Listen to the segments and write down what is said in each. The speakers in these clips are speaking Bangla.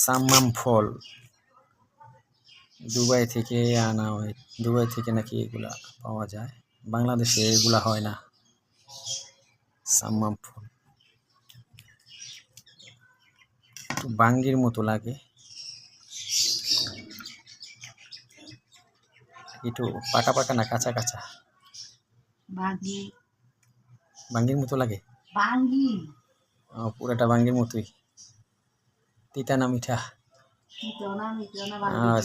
সাম্মাম ফল দুবাই থেকে আনা হয়। দুবাই থেকে নাকি এগুলা পাওয়া যায়, বাংলাদেশে এগুলা হয় না। সাম্মাম ফল একটু বাঙ্গির মতো লাগে, একটু পাকা পাকা না কাঁচা কাঁচা, বাঙ্গির মতো লাগে। পুরাটা বাঙ্গির মতোই। তিতা না মিঠা?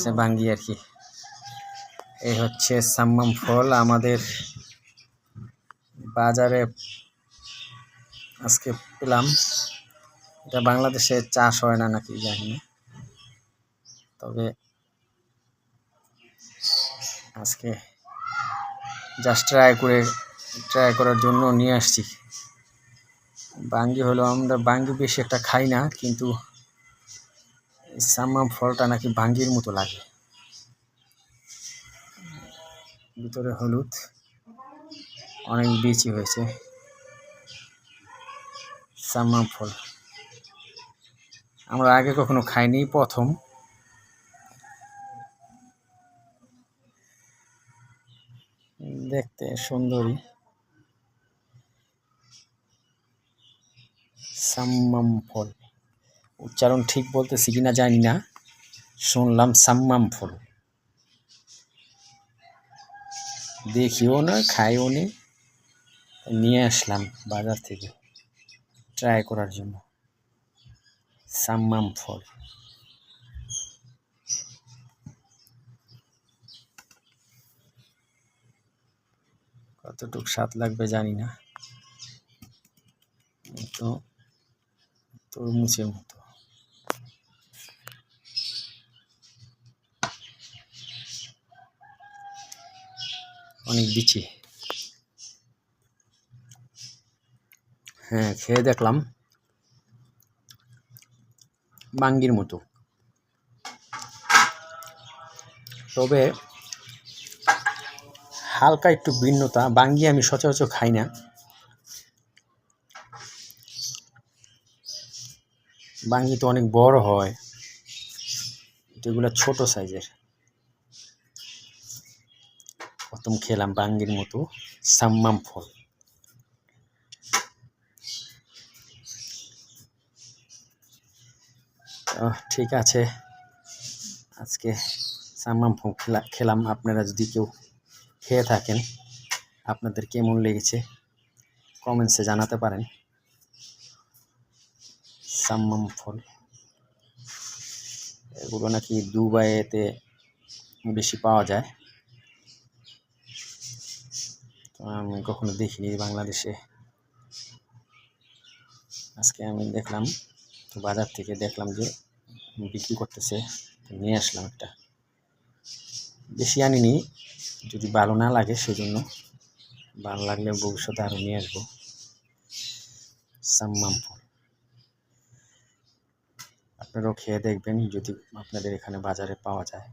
সে বাঙ্গি আর কি। এই হচ্ছে সাম্মাম ফল আমাদের বাজারে আজকে পেলাম। এটা বাংলাদেশে চাষ হয় না নাকি জানি না, তবে আজকে জাস্ট ট্রাই করার জন্য নিয়ে আসছি। বাঙ্গি হলো, আমরা বাঙ্গি বেশি একটা খাই না, কিন্তু সাম্মাম ফলটা নাকি বাঙ্গির মতো লাগে। ভিতরে হলুদ, অনেক বিচি হয়েছে। সাম্মাম ফল আমরা আগে কখনো খাইনি, প্রথম। দেখতে সুন্দরী। সাম্মাম ফল, উচ্চারণ ঠিক বলতেছি কিনা জানি না, শুনলাম সাম্মাম ফল। দেখিও না, খাইও নি, নিয়ে আসলাম বাজার থেকে ট্রাই করার জন্য। সাম্মাম ফল কতটুকু স্বাদ লাগবে জানি না, তো তরমুজের মতো। অনেক বিচি। হ্যাঁ, খেয়ে দেখলাম, বাঙ্গির মতো, তবে হালকা একটু ভিন্নতা। বাঙ্গি আমি সচরাচর খাই না, বাঙ্গি তো অনেক বড় হয়, যেগুলো ছোট সাইজের। প্রথম খেলাম বাঙ্গির মতো সাম্মাম ফল। ঠিক আছে, আজকে সাম্মাম ফল খেলাম। আপনারা যদি কেউ খেয়ে থাকেন, আপনাদের কেমন লেগেছে কমেন্টসে জানাতে পারেন। সাম্মাম ফল এগুলো নাকি দুবাইতে বেশি পাওয়া যায়, তো আমি কখনো দেখিনি বাংলাদেশে। আজকে আমি দেখলাম, তো বাজার থেকে দেখলাম যে বিক্রি করতেছে, নিয়ে আসলাম একটা। বেশি আনিনি, যদি ভালো না লাগে সেজন্য। ভালো লাগলে ভবিষ্যতে আরও নিয়ে আসবো। সাম্মাম ফল আপনারাও খেয়ে দেখবেন, যদি আপনাদের এখানে বাজারে পাওয়া যায়।